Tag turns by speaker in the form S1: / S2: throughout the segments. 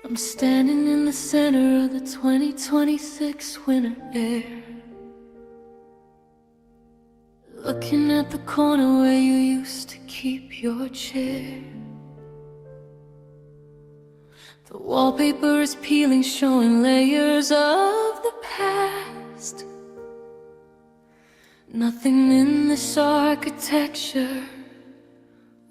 S1: I'm standing in the center of the 2026 winter air, looking at the corner where you used to keep your chair. The wallpaper is peeling, showing layers of the past. Nothing in this architecture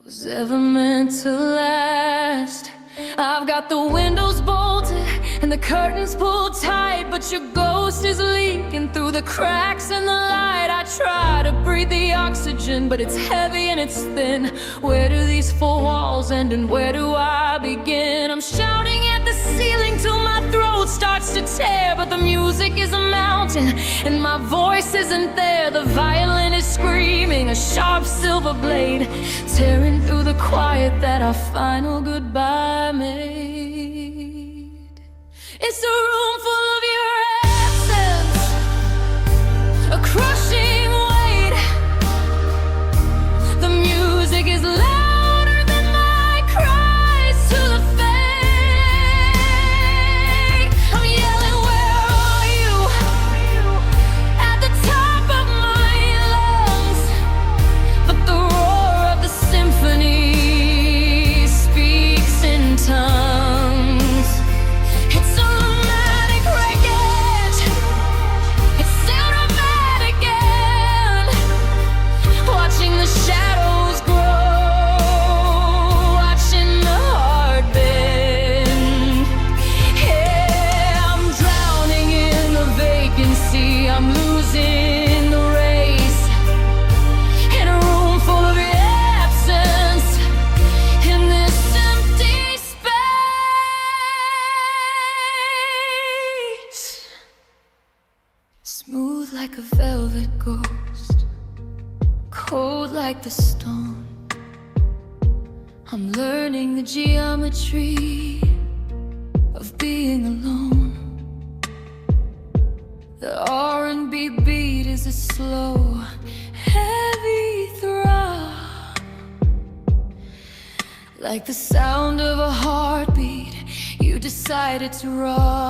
S1: was ever meant to last. I've got the windows bolted and the curtains pulled tight, but your ghost is leaking through the cracks in the light. I try to breathe the oxygen, but it's heavy and it's thin. Where do these four walls end and where do I begin? I'm shouting at the ceiling till my throat starts to tear, but the music is a mountain and my voice isn't there. The violin is screaming, a sharp silver blade tearing through the quiet that our final goodbye made. It's a room full of your absence, a crushing weight. The music is louder than my cries to the fake. I'm yelling, where are you? At the top of my lungs, but the roar of the symphony speaks in tongues. It's automatic wreckage, it's automatic again. Watching the shadows grow, watching the heart bend. Yeah, I'm drowning in the vacancy, I'm losing the race. In a room full of your absence, in this empty space. Smooth like a velvet ghost, cold like the stone. I'm learning the geometry of being alone. The R&B beat is a slow, heavy throb, like the sound of a heartbeat you decided to rob.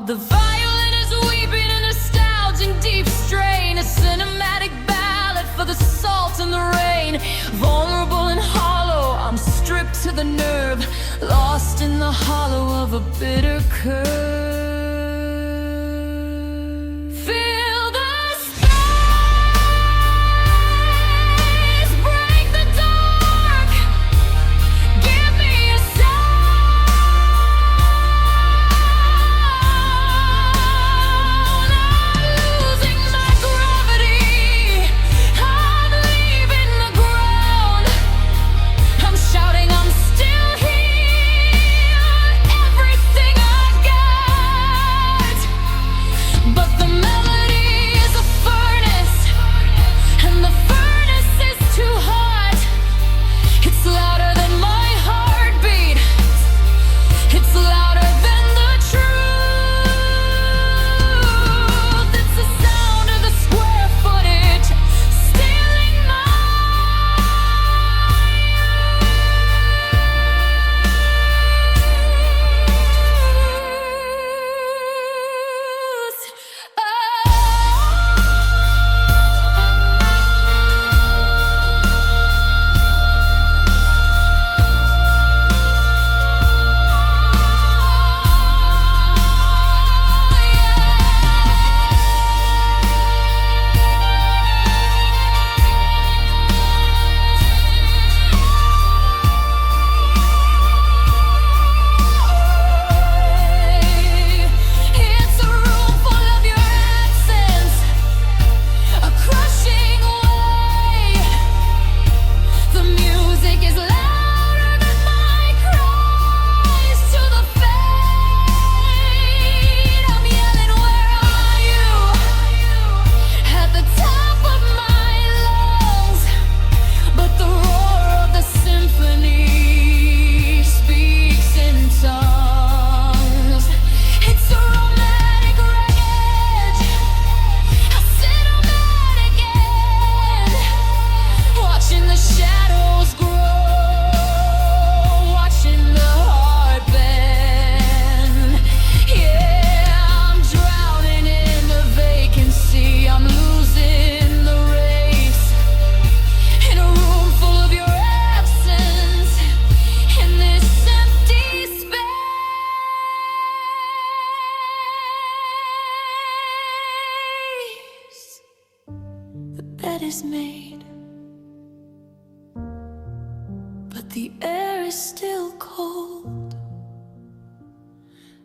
S1: The violin is weeping a nostalgic deep strain, a cinematic ballad for the salt and the rain. Vulnerable and hollow, I'm stripped to the nerve, lost in the hollow of a bitter curve. Feel the skies break the dark, give me a sound. I'm losing my gravity, I'm leaving the ground. I'm shouting, I'm still here, everything I got.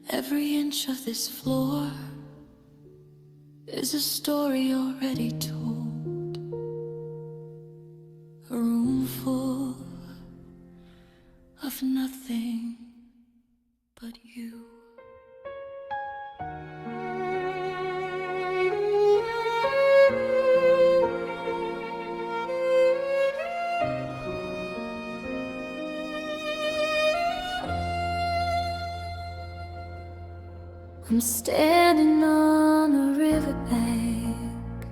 S1: Every inch of this floor is a story already told. A room full of nothing but you. I'm standing on a riverbank.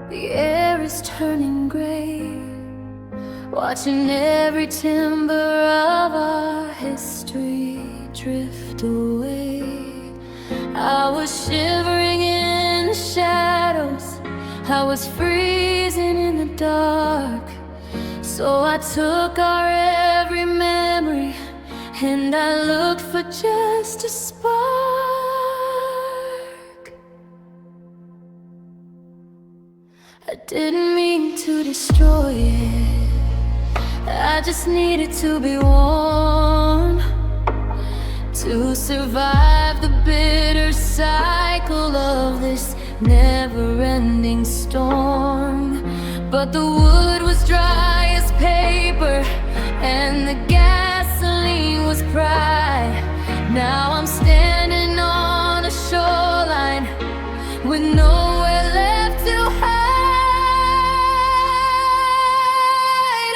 S1: The air is turning gray, watching every timber of our history drift away. I was shivering in the shadows, I was freezing in the dark. So I took our every memory and I looked for just a spark. I didn't mean to destroy it, I just needed to be warm, to survive the bitter cycle of this never-ending storm. But the wood was dry as paper and the gasoline was pride. Now I'm standing on a shoreline with nowhere left to hide.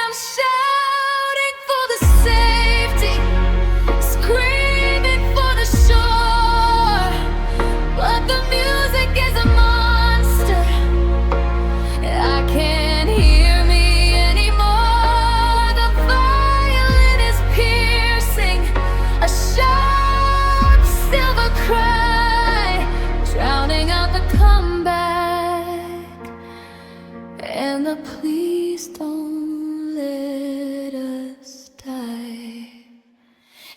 S1: I'm shouting for the safety, screaming for the shore, but the music is a monster. I can't hear me anymore. The violin is piercing, a sharp silver cry, drowning out the comeback and the please don't let us die.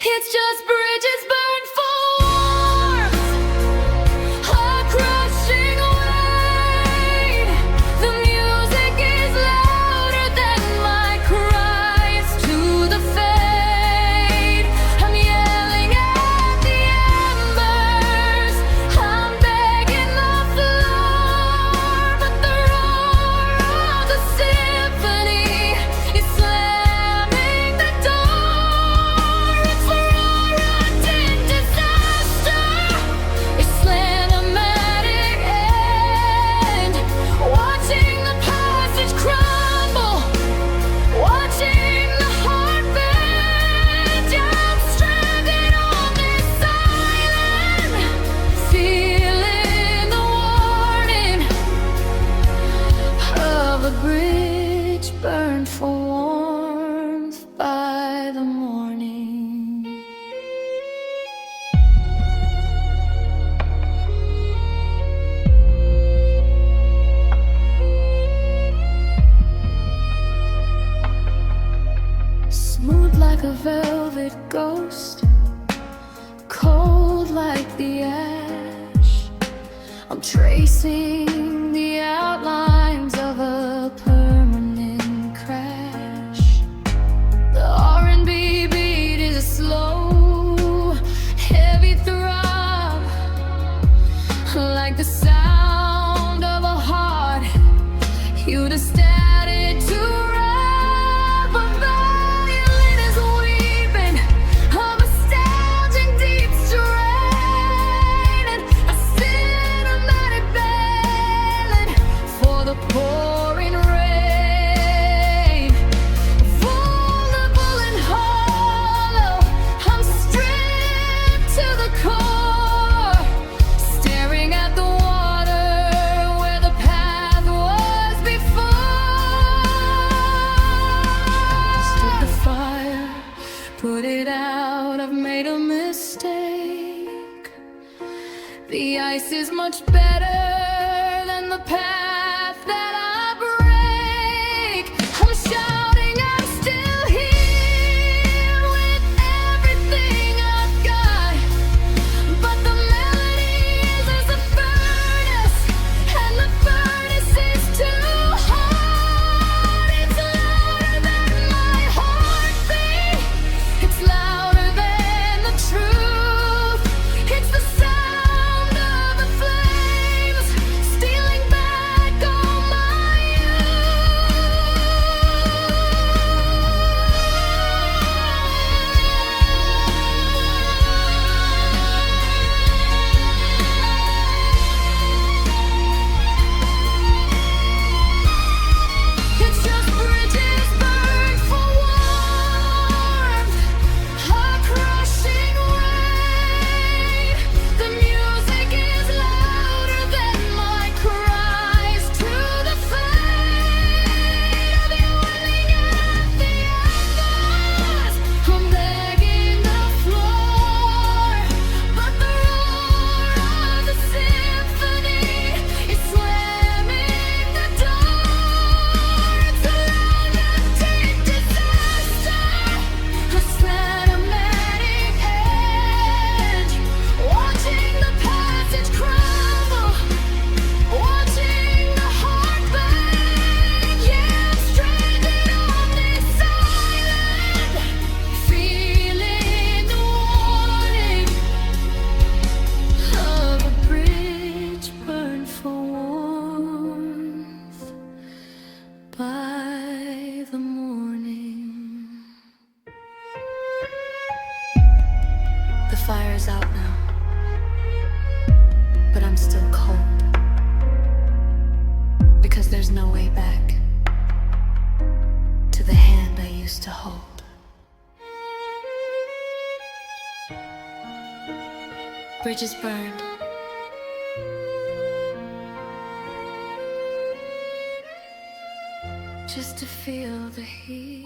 S1: It's just bridges burned for warmth, a crushing weight. The music is louder than my cries to the fade. I'm yelling at the embers, I'm begging the floor, but the roar of the symphony is slamming the door. It's a roaring disaster, it's cinematic end, watching the passage crumble, watching the heart bend. Yeah, I'm stranded on this island, feeling the warning of a bridge burned for warmth by the morning. Smooth like a velvet ghost, cold like the ash. I'm tracing the outlines of a permanent crash. The R&B beat is a slow, heavy throb, like the sound of a heart you'd have started to rob. A violin is weeping, a nostalgic deep strain, and a cinematic ballad for the pouring rain. Vulnerable and hollow, I'm stripped to the core, staring at the water where the path was before. Stood the fire, put it out, I've made a mistake. The ice is much better than the path that I break. I'm shouting, I'm still here with everything I've got, but the melody is as a furnace, and the furnace is too hot. It's louder than my heartbeat, it's louder than the truth. The fire is out now, but I'm still cold, because there's no way back to the hand I used to hold. Bridges burned, just to feel the heat.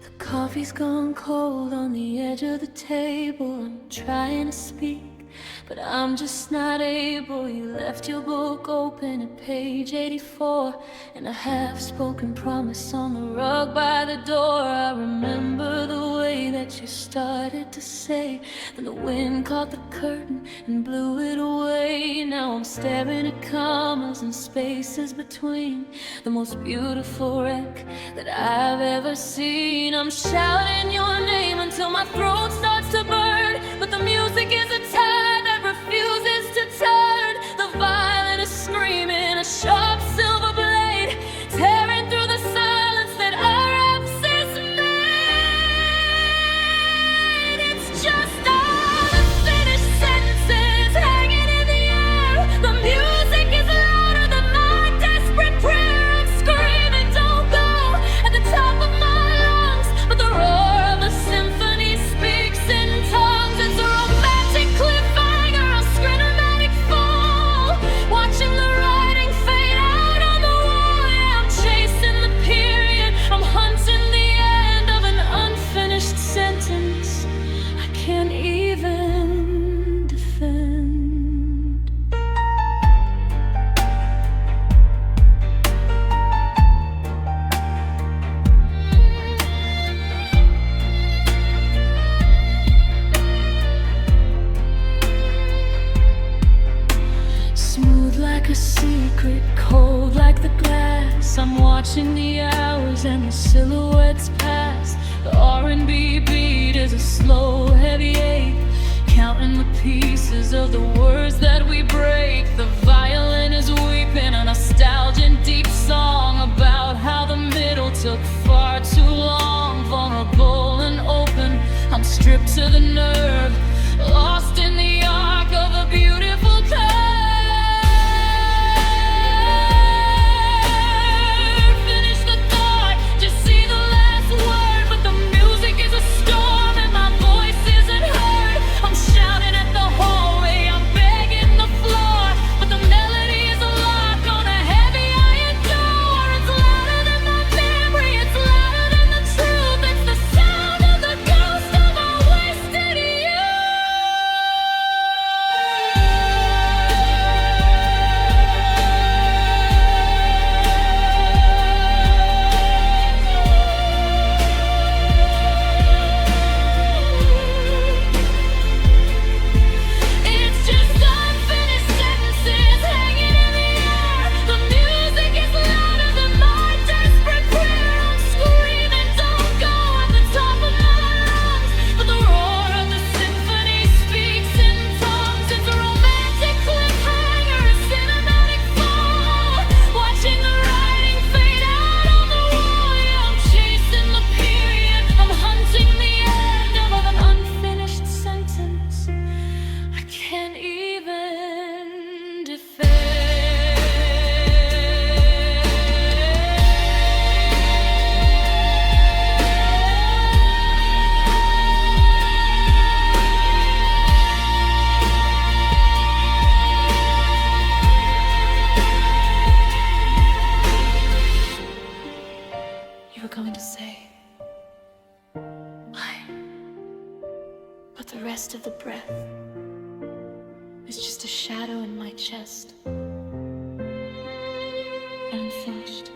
S1: The coffee's gone cold on the edge of the table. I'm trying to speak, but I'm just not able. You left your book open at page 84, and a half-spoken promise on the rug by the door. I remember the way that you started to say, then the wind caught the curtain and blew it away. Now I'm staring at commas and spaces between, the most beautiful wreck that I've ever seen. I'm shouting your name until my throat starts to burn, but the music is a tide that refuses to turn. The violin is screaming, a sharp silver blade tearing through the silence that our absence made. It's just all unfinished sentences hanging in the air. The music is louder than my desperate prayer. I'm screaming, don't go, at the top of my lungs, but the roar of the symphony speaks in tongues. It's a romantic cliffhanger, a cinematic fall, watching the writing fade out on the wall. Yeah, I'm chasing the period, I'm hunting the end of an unfinished sentence I can't even defend. Smooth like a secret, cold like the glass. I'm watching the hours and the silhouettes pass. The R&B beat is a slow, heavy ache, counting the pieces of the words that we break. The violin is weeping, a nostalgic deep song about how the middle took far too long. Vulnerable and open, I'm stripped to the nerve, lost in the arc of a beautiful curve. Finish the thought, just see the last word, but the music is a storm and my voice isn't heard. I'm shouting at the hallway, I'm begging the floor, but the melody is a lock on a heavy iron door. It's louder than my memory, it's louder than the truth. It's the sound of the ghost of a wasted youth. It's just unfinished sentences hanging in the air. The music is louder than my desperate prayer. I'm screaming, don't go, at the top of my lungs, but the roar of the symphony speaks in tongues. It's a romantic cliffhanger, a cinematic fall, watching the writing fade out on the wall. Yeah, I'm chasing the period, I'm hunting the end of an unfinished sentence I can't even defend. You were going to say, why? But the rest of the breath is just a shadow in my chest, and I'm finished.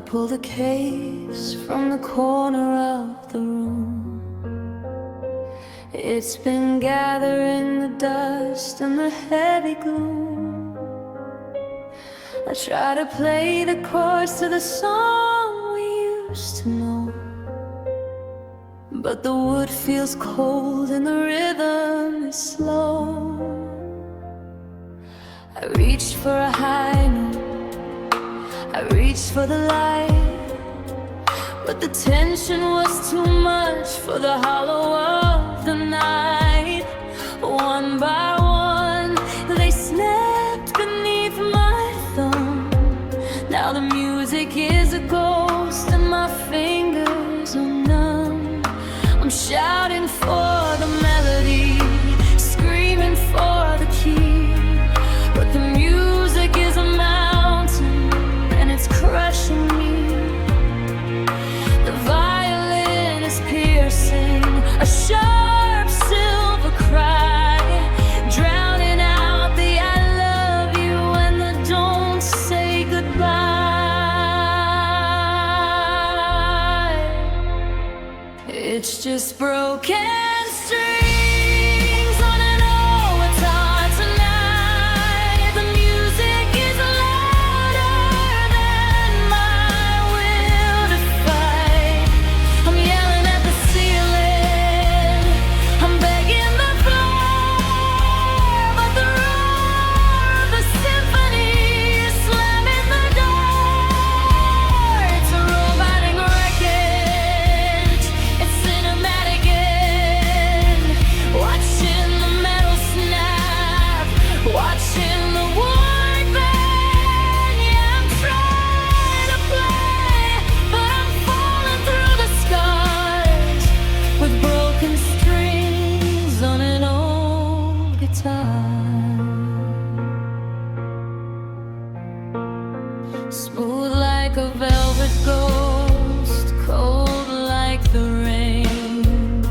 S1: pull the case from the corner of the room. It's been gathering the dust and the heavy gloom. I try to play the chords to the song we used to know, but the wood feels cold and the rhythm is slow. I reached for a high note, I reached for the light, but the tension was too much for the hollow of the night. One by one, they snapped beneath my thumb. Now the music is a ghost and my fingers are numb. I'm shouting for the melody, screaming for the key, but the music is a mountain and it's crushing me. The violin is piercing, a sharp silver cry, drowning out the I love you and the don't say goodbye. It's just broken strings on an old guitar tonight. The music is louder than my will to fight. I'm yelling at the ceiling, I'm begging the floor, but the roar of the symphony is slamming the door. It's a robotic wreckage, it's cinematic again. Watching the metal snap, watching the wood burn. Yeah, I'm trying to play, but I'm falling through the scars with broken strings on an old guitar. Smooth like a velvet ghost, cold like the rain.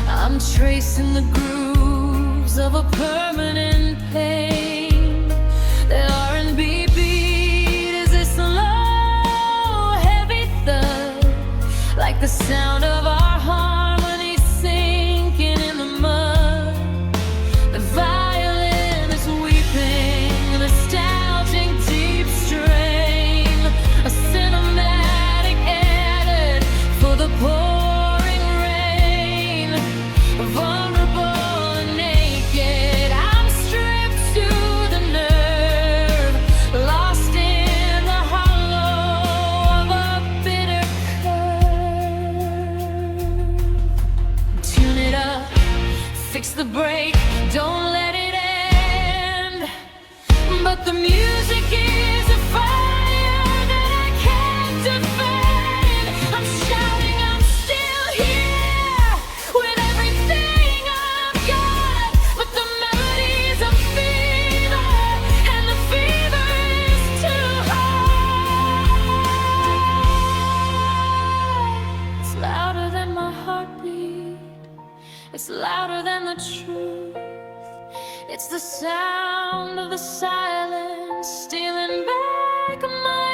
S1: I'm tracing the grooves of a permanent pain. The R&B beat is this low, heavy thud, like the sound of our harmony sinking in the mud. The violin is weeping, nostalgic deep strain, a cinematic edit for the pouring rain. Vulnerable and naked, I'm stripped to the nerve, lost in the hollow of a bitter curve. Tune it up, fix the break, don't let it end. But the music is a fire that I can't defend. I'm shouting, I'm still here with everything I've got, but the melody's a fever and the fever is too high. It's louder than my heartbeat, it's louder than the truth. It's the sound of the silence stealing back my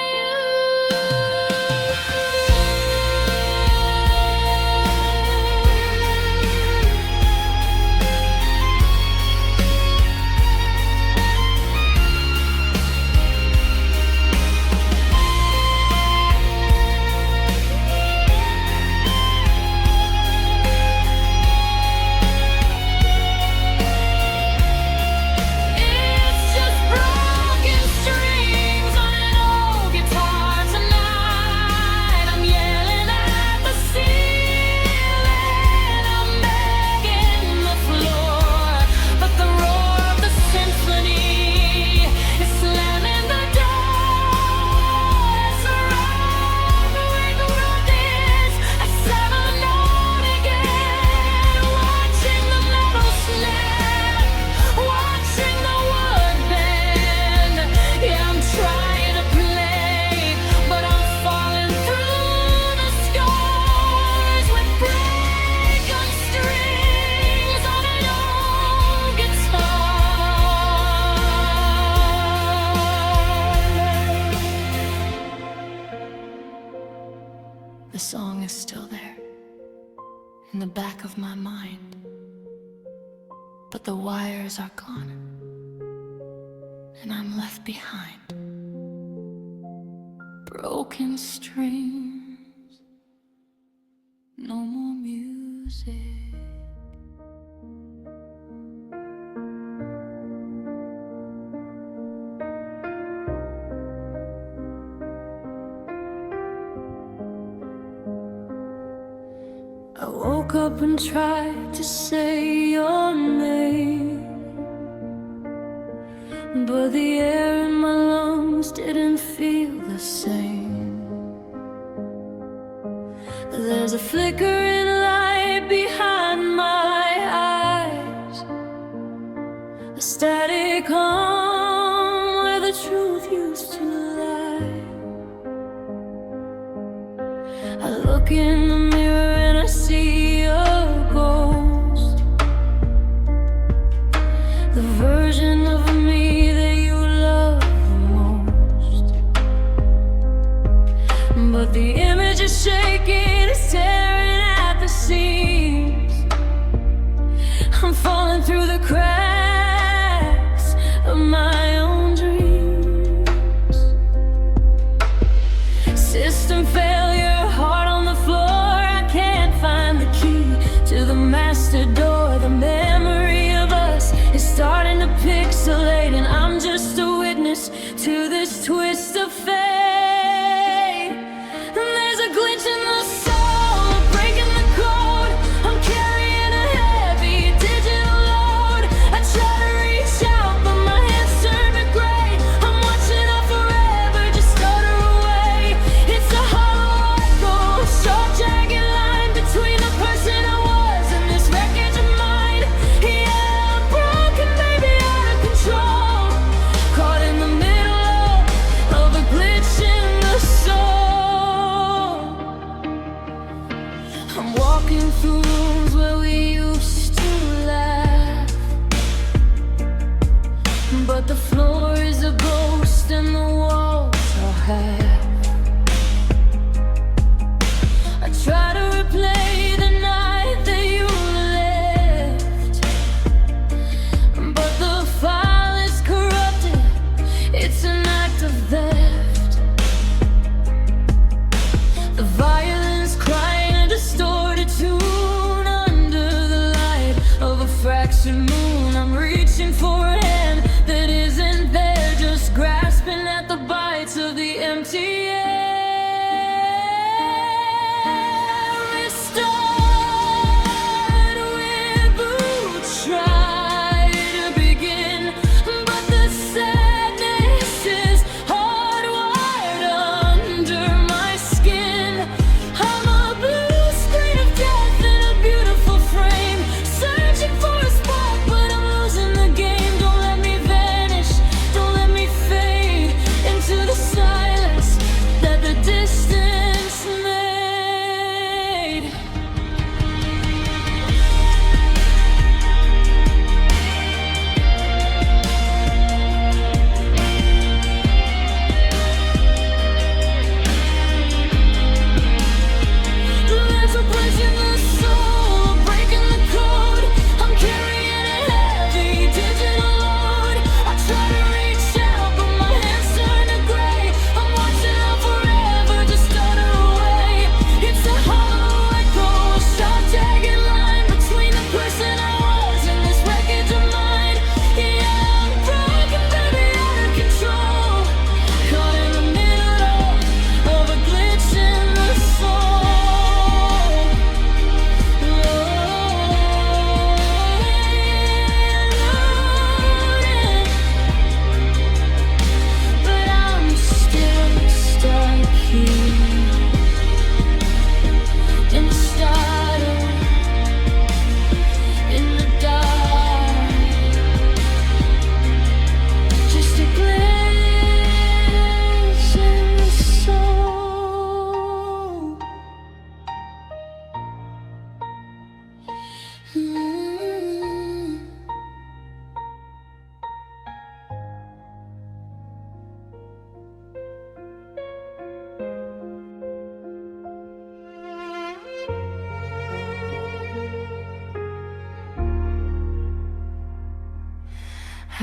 S1: it's just broken. but the wires are gone, and I'm left behind. Broken strings, no more music. I woke up and tried to say your name, but the air in my lungs didn't feel the same. There's a flickering light behind my eyes, a static hum where the truth used to lie. I look in the mirror and I see a ghost, the version of me that you love the most. But the image is shaking, it's tearing at the seams. I'm falling through the cracks of my own dreams. System failure, heart on the floor. I can't find the key to the master door. The memory of us is starting to pixelate, and I'm just a witness to this twist of fate. And there's a glitch in the soul, breaking the code. I'm carrying a heavy digital load. I try to reach out, but my hands turn to gray. I'm watching out forever, just stutter away. It's a hollow echo, a sharp jagged line between the person I was and this wreckage of mine. Yeah, I'm broken, baby, out of control, caught in the middle of a glitch in the soul. I'm walking through rooms where we used to laugh, but the floor is a ghost and the walls are half. I try to replay the night that you left, but the file is corrupted, it's an act of theft. The violence crying a distorted tune under the light of a fractured moon. I'm reaching for a hand that isn't there, just grasping at the bites of the empty air. Restart with boots, try to begin, but the sadness is hardwired under my skin. I'm a blue screen of death in a beautiful frame, searching for a spark, but I'm losing the game. Don't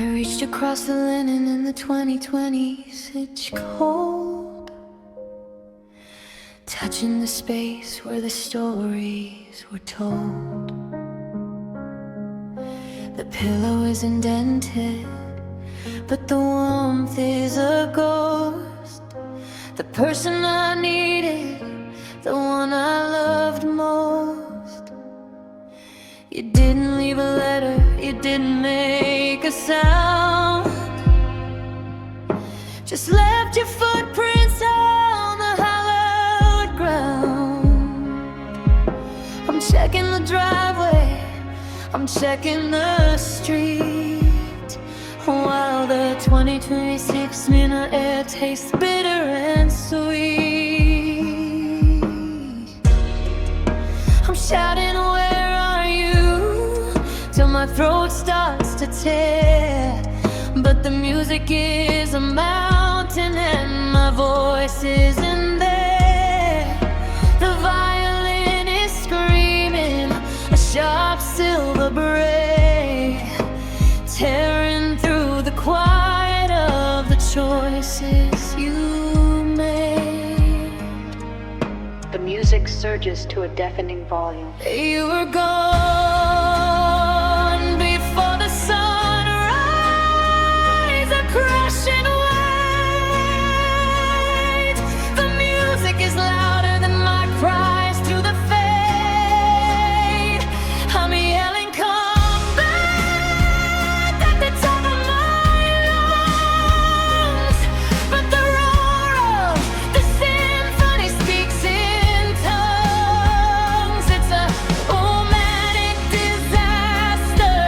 S1: I reached across the linen in the 2020s, it's cold, touching the space where the stories were told. The pillow is indented, but the warmth is a ghost. The person I needed, the one I loved most. You didn't leave a letter, you didn't make a sound, just left your footprints on the hallowed ground. I'm checking the driveway, I'm checking the street, while the 2026 Mina air tastes bitter and sweet. I'm shouting, where are you, till my throat starts to tear. But the music is a mountain and my voice isn't there. The violin is screaming a sharp silver braid, tearing through the quiet of the choices you made.
S2: The music surges to a deafening volume.
S1: You were gone before the sunrise, a crashing weight. The music is louder than my cries through the fade. I'm yelling, come back, at the top of my lungs. But the roar of the symphony speaks in tongues. It's a romantic disaster,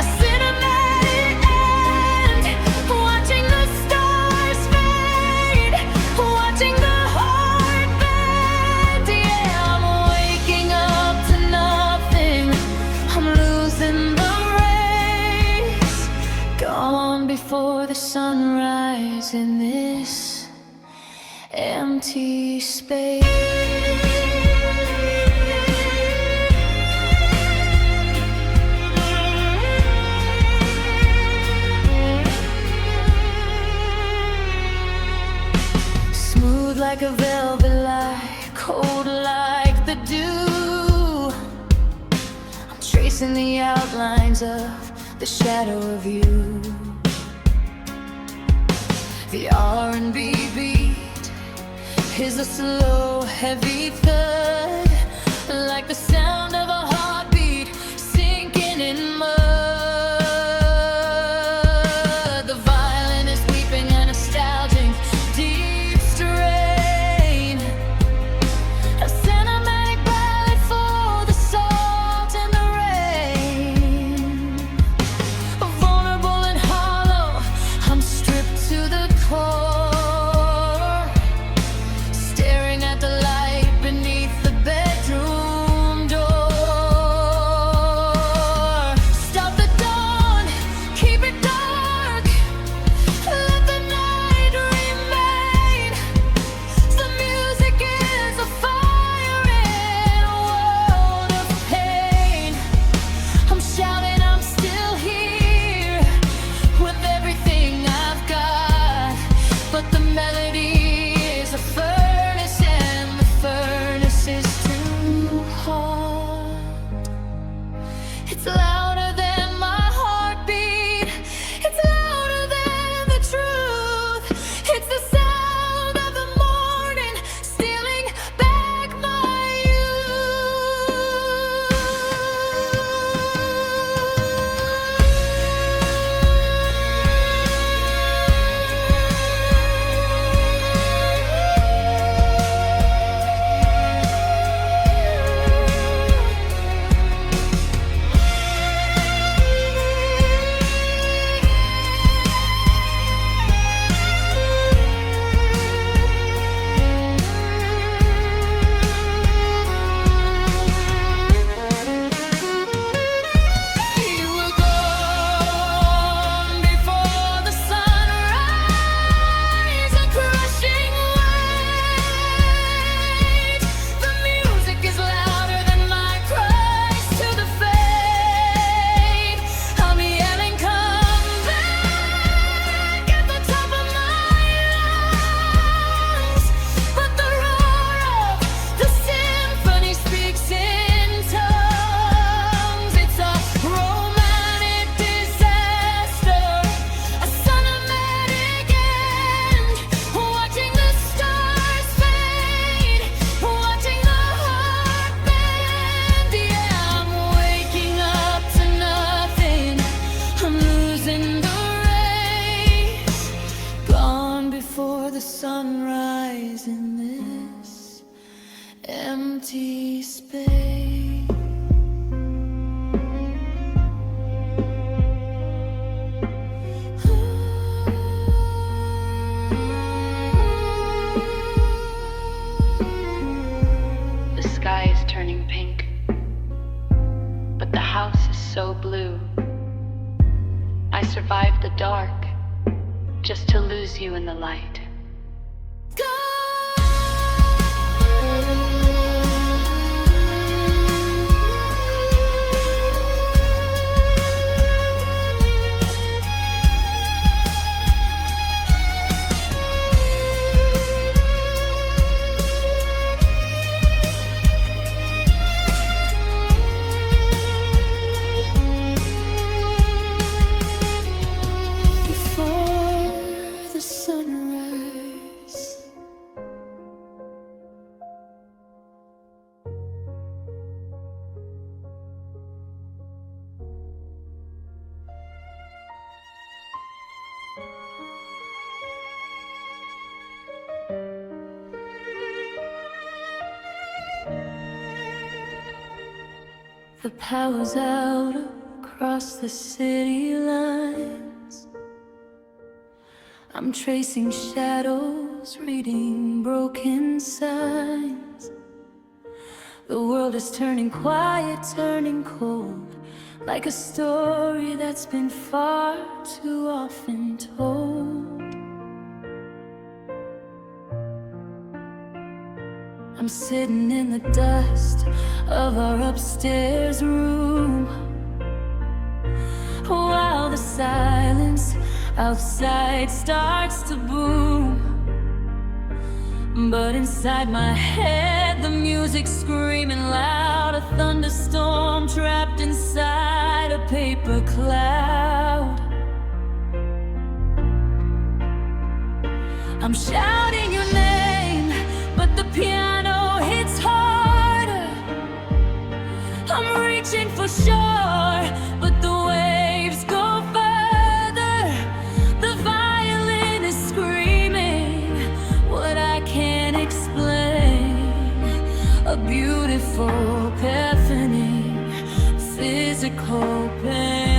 S1: a cinematic end, watching the stars fade, watching the heart bend. Yeah, I'm waking up to nothing, I'm losing the race, gone before the sunrise in this empty space. Smooth like a velvet light, cold like the dew. I'm tracing the outlines of the shadow of you. The R&B beat is a slow, heavy thud, like the sound of a heartbeat sinking in mud. The violin is weeping a nostalgic, deep strain, a cinematic ballad for the salt and the rain. Vulnerable and hollow, I'm stripped to the core, staring at the light beneath the bedroom
S2: so blue. I survived the dark just to lose you in the light.
S1: The power's out across the city lines. I'm tracing shadows, reading broken signs. The world is turning quiet, turning cold, like a story that's been far too often told. I'm sitting in the dust of our upstairs room, while the silence outside starts to boom. But inside my head, the music's screaming loud, a thunderstorm trapped inside a paper cloud. I'm shouting your name, but the piano hits harder. I'm reaching for shore, but the waves go further. The violin is screaming what I can't explain. A beautiful epiphany, physical pain.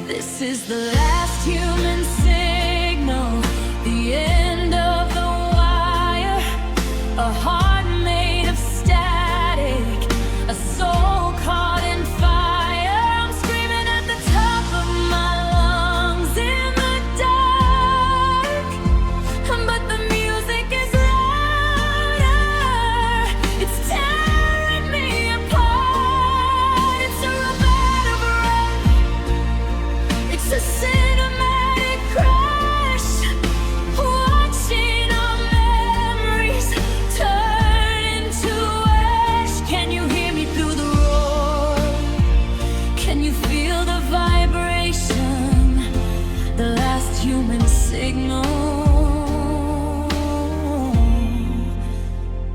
S1: This is the last human signal, the end of the wire. A heart made of static, a soul caught in fire. I'm screaming at the top of my lungs in the dark, but the music is louder. It's tearing me apart. It's a bed of rock. It's a cinematic crash, watching our memories turn into ash. Can you hear me through the roar? Can you feel the vibration? The last human signal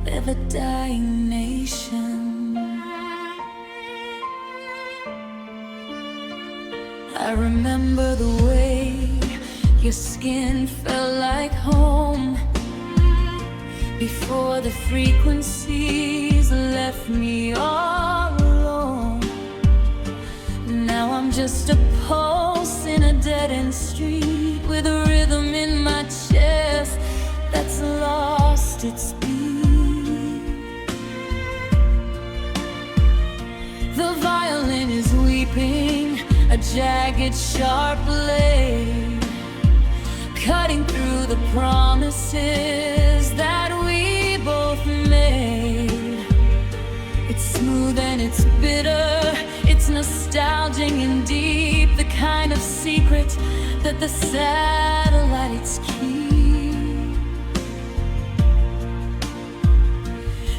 S1: of a dying nation. I remember the way your skin felt like home before the frequencies left me all alone. Now I'm just a pulse in a dead-end street, with a rhythm in my chest that's lost its beat. The violin is weeping, a jagged, sharp blade, cutting through the promises that we both made. It's smooth and it's bitter, it's nostalgic and deep, the kind of secret that the satellites keep.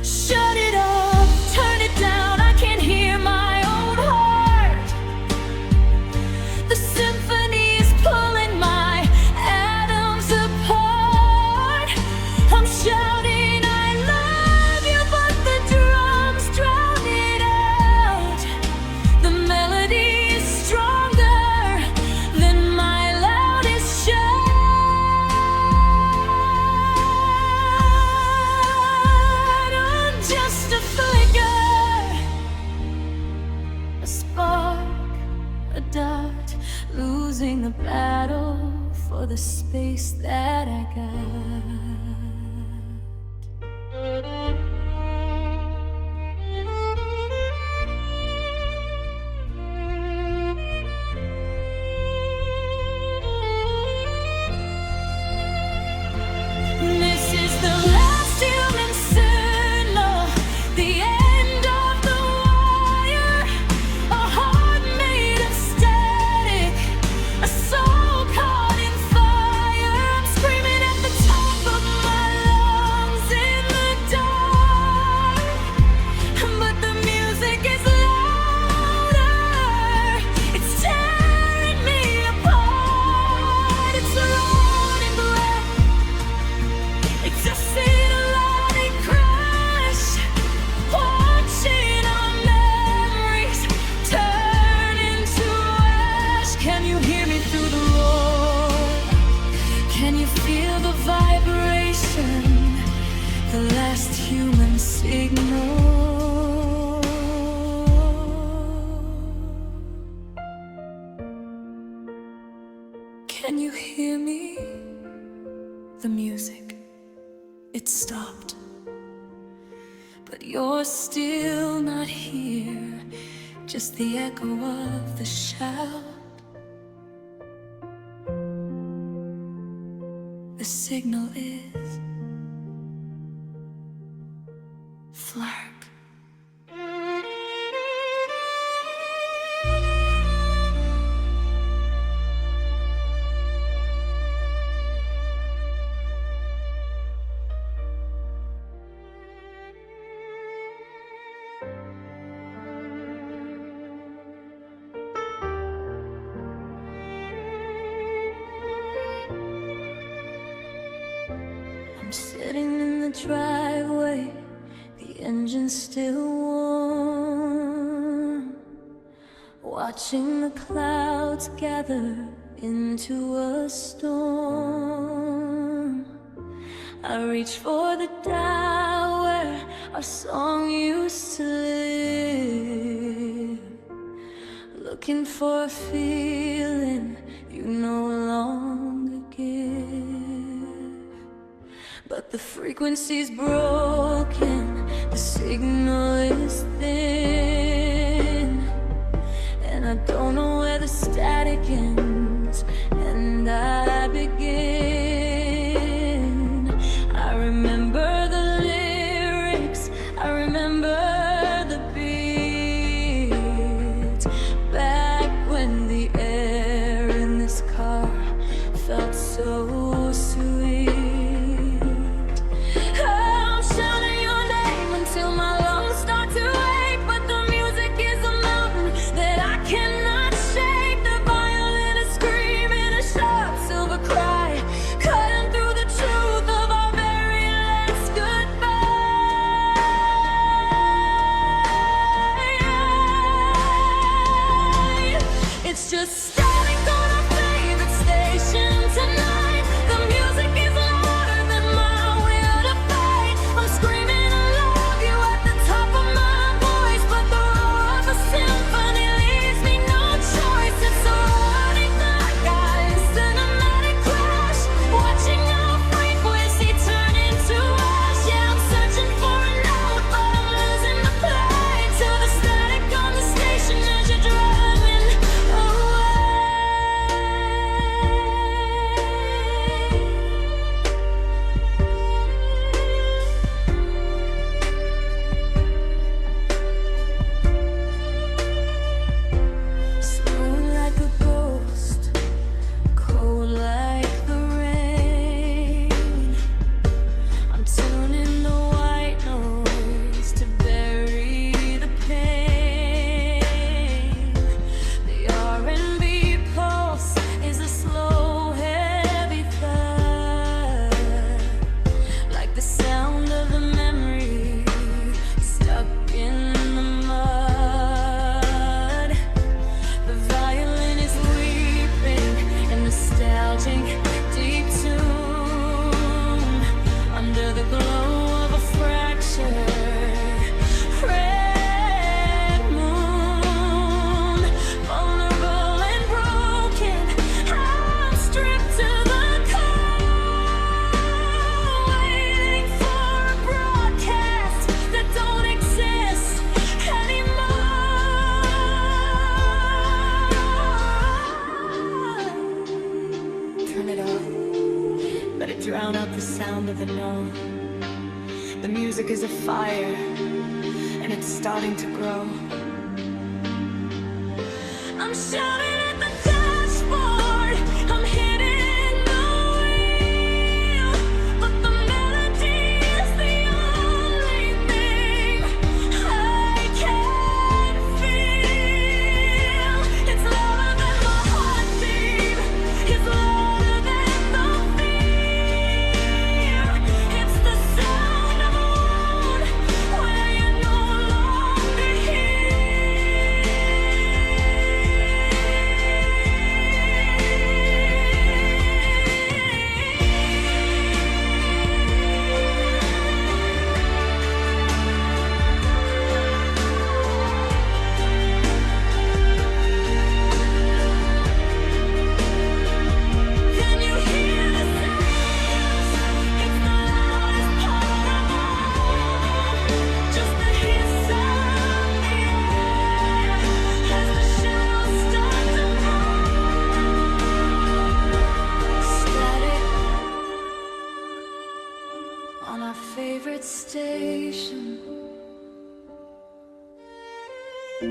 S1: Shut it off, turn it down, I can't hear my own heart. The symphony is pulling my atoms apart. I'm shouting I love you, but the drums drown it out. The melody is stronger than my loudest shout. I'm just a flicker, a spark, a dot, losing the battle for the space that I got. Can you hear me? The music, it stopped. But you're still not here, just the echo of the shout. The signal is flirt. I'm sitting in the driveway, the engine's still warm, watching the clouds gather into a storm. I reach for the dial where our song used to live, looking for a feeling you no longer give. But the frequency's broken, the signal is thin, and I don't know where the static ends and I begin. I remember the lyrics, I remember the beats, back when the air in this car felt so sweet. It's just static on our favorite station tonight. The music is louder than my will to fight. I'm screaming I love you at the top of my voice, but the roar of a symphony leaves me no choice. It's a running knockout in cinematic crash, watching our frequency turn into ash. Yeah, I'm searching for a note, but I'm losing the play to the static on the station as you're driving away. Smooth like a ghost, cold like the rain. I'm tuning the white noise to bury the pain. The R&B pulse is a slow, heavy thud, like the sound of a memory stuck in the mud. The violin is weeping in nostalgic deep tune, under the glow of a fractured red moon. Vulnerable and broken, I'm stripped to the core, waiting for a broadcast that don't exist anymore. Turn it off, let it drown out the sound of the no. The music is a fire, and it's starting to grow. I'm shouting at the dashboard, I'm hitting the wheel, but the melody is the only thing I can feel. It's louder than my heartbeat, it's louder than the fear. It's the sound of a wound where you're no longer here. They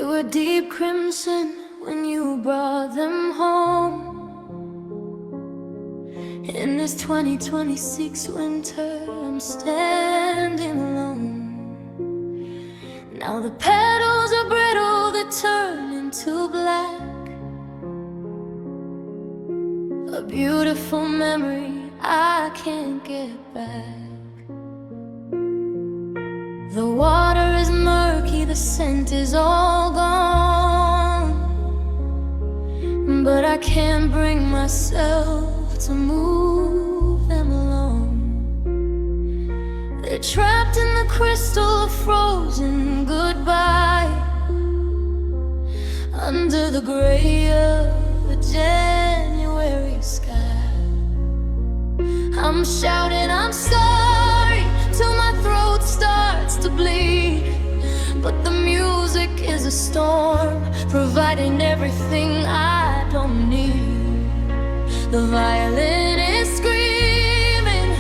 S1: were deep crimson when you brought them home. In this 2026 winter, I'm standing alone. Now the petals are brittle, they turn into black. A beautiful memory I can't get back. The water is murky, the scent is all gone, but I can't bring myself to move them along. They're trapped in the crystal, frozen goodbye, under the gray of a January sky. I'm shouting, I'm sorry, till my throat starts to bleed. But the music is a storm, providing everything I don't need. The violin is screaming,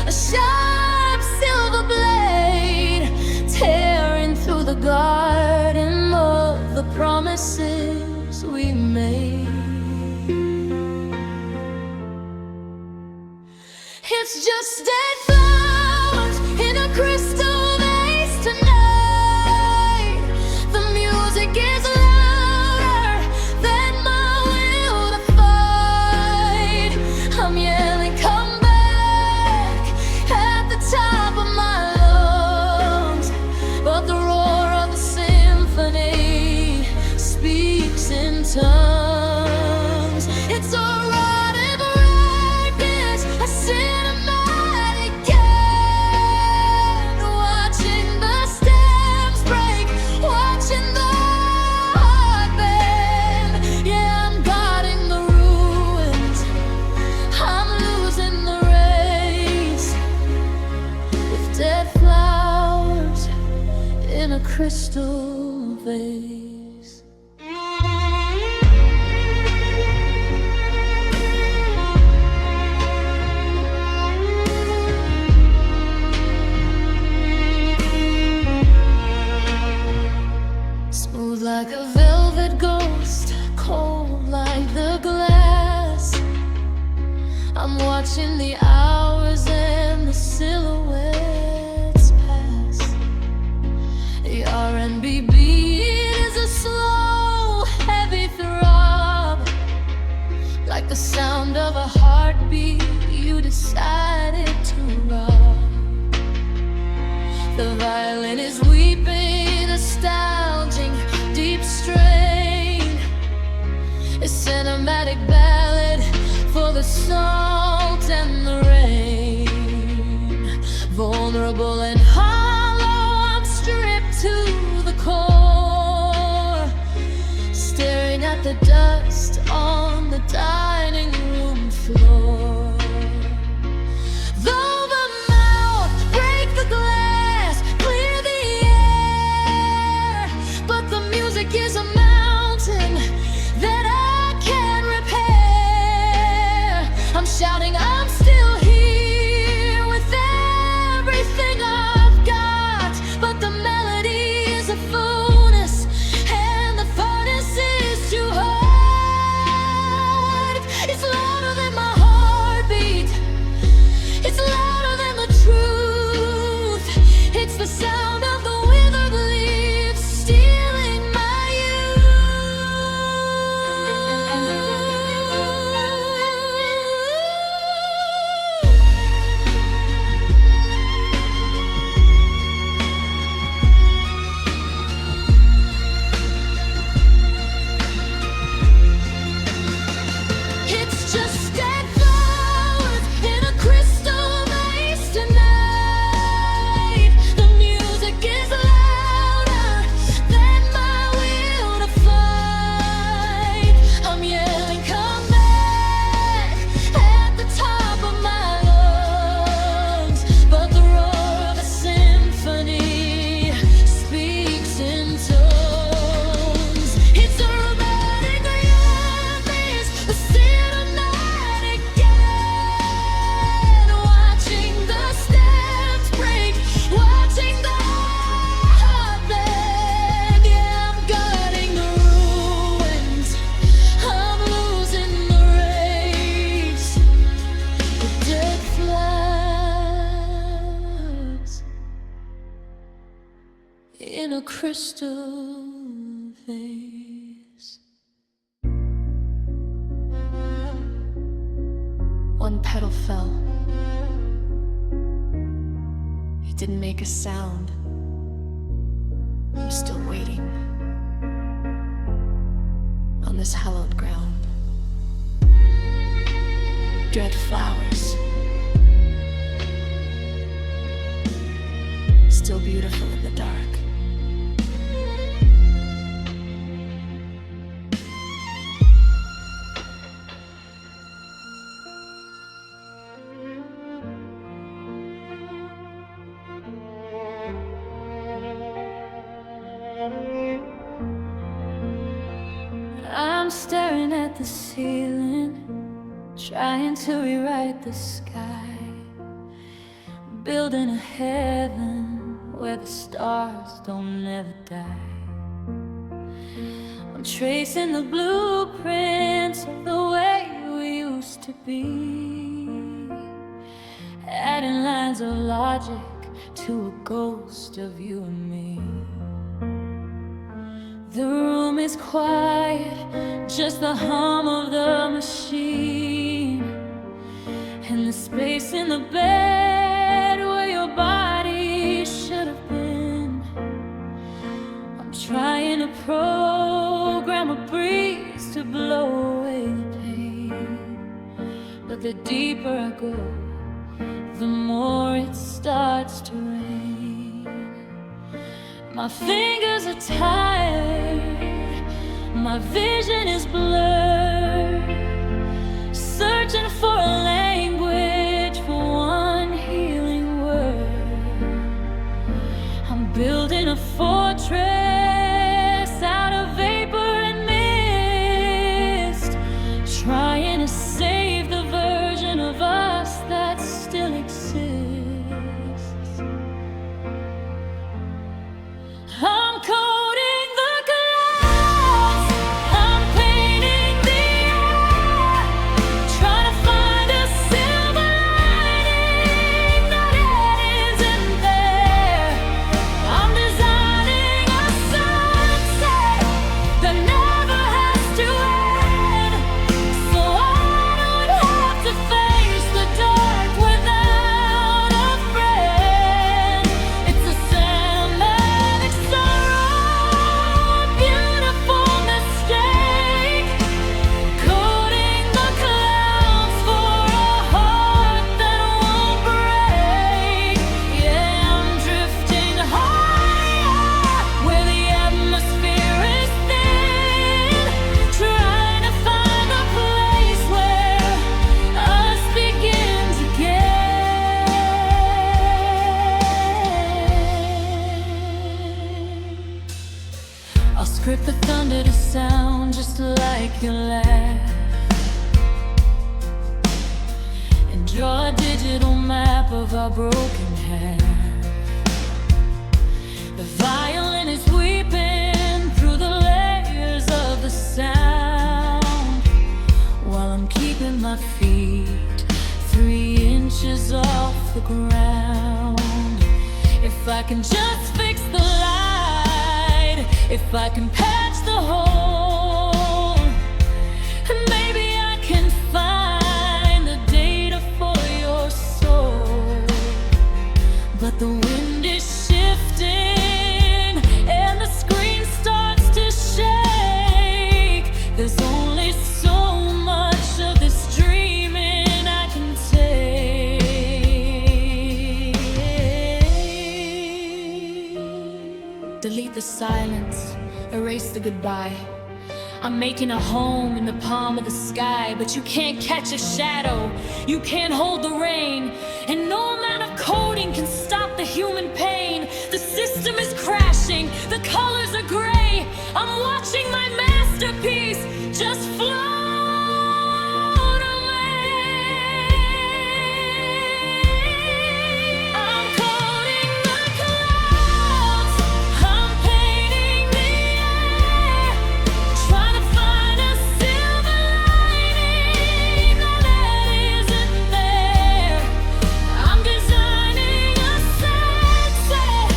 S1: a sharp silver blade, tearing through the garden of the promises we made. It's just dead flowers in a crystal vase tonight. The music is louder than my will to fight. I'm yelling, come back, at the top of my lungs, but the roar of the symphony speaks in tongues. It's a rotted brightness, a cinematic end, watching the stems break, watching the heart bend. Yeah, I'm guarding the ruins, I'm losing the race, with dead flowers in a crystal vase. Smooth like a velvet ghost, cold like the glass. I'm watching the hours and the silhouettes pass. The R&B beat is a slow, heavy throb, like the sound of a heartbeat you decided to rob. The violin is weeping, nostalgic, deep strain, a cinematic ballad for the salt and the rain. Vulnerable and hollow, I'm stripped to the core, staring at the dust on the dining room floor. Though the mouth break the glass, clear the air, but the music is a mountain that I can't repair. I'm shouting, I'm still here with everything I've got, but the melody is a furnace, and the furnace is too hot. crystal vase. One petal fell. It didn't make a sound. I'm still waiting on this hallowed ground. Dread flowers, still beautiful in the dark. I'm staring at the ceiling, trying to rewrite the sky, building a heaven where the stars don't never die. I'm tracing the blueprints of the way we used to be, adding lines of logic to a ghost of you and me. The room is quiet, just the hum of the machine, and the space in the bed where your body should have been. I'm trying to program a breeze to blow away the pain, but the deeper I go, the more it starts to rain. My fingers are tired, my vision is blurred, searching for a language, for one healing word. I'm building a fortress out of vapor and mist, trying to save the version of us that still exists. I'm coding the clouds, I'm painting the air, trying to find a silver lining that isn't there. I'm designing a sunset that never has to end, so I don't have to face the dark without a friend. It's a cinematic sorrow, beautiful mistake, coding the clouds for a heart that won't break. Yeah, I'm drifting higher where the atmosphere is thin, trying to find a place where us begins again. I'll script the thunder to sound just like your laugh, and draw a digital map of our broken half. The violin is weeping through the layers of the sound, while I'm keeping my feet 3 inches off the ground. If I can just fix the light, if I can patch the hole, maybe I can find the data for your soul. But the wind is shifting and the screen starts to shake. There's only so much of this dreaming I can take. Delete the silence, erase the goodbye. I'm making a home in the palm of the sky, but you can't catch a shadow, you can't hold the rain, and no amount of coding can stop the human pain. The system is crashing, the colors are gray. I'm watching my masterpiece just float away. I'm coding the clouds, I'm painting the air, trying to find a silver lining that isn't there. I'm designing a sunset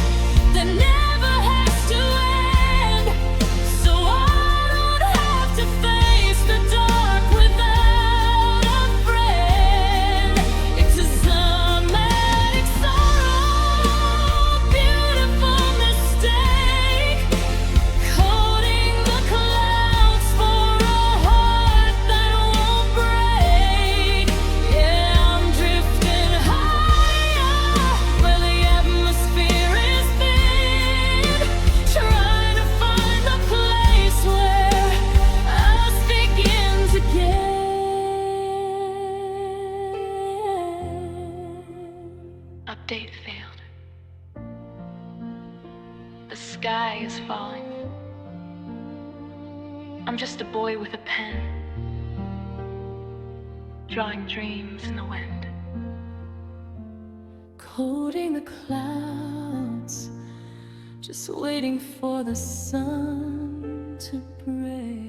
S1: that never has to end.
S2: date failed. The sky is falling. I'm just a boy with a pen, drawing dreams in the wind.
S1: Coating the clouds, just waiting for the sun to break.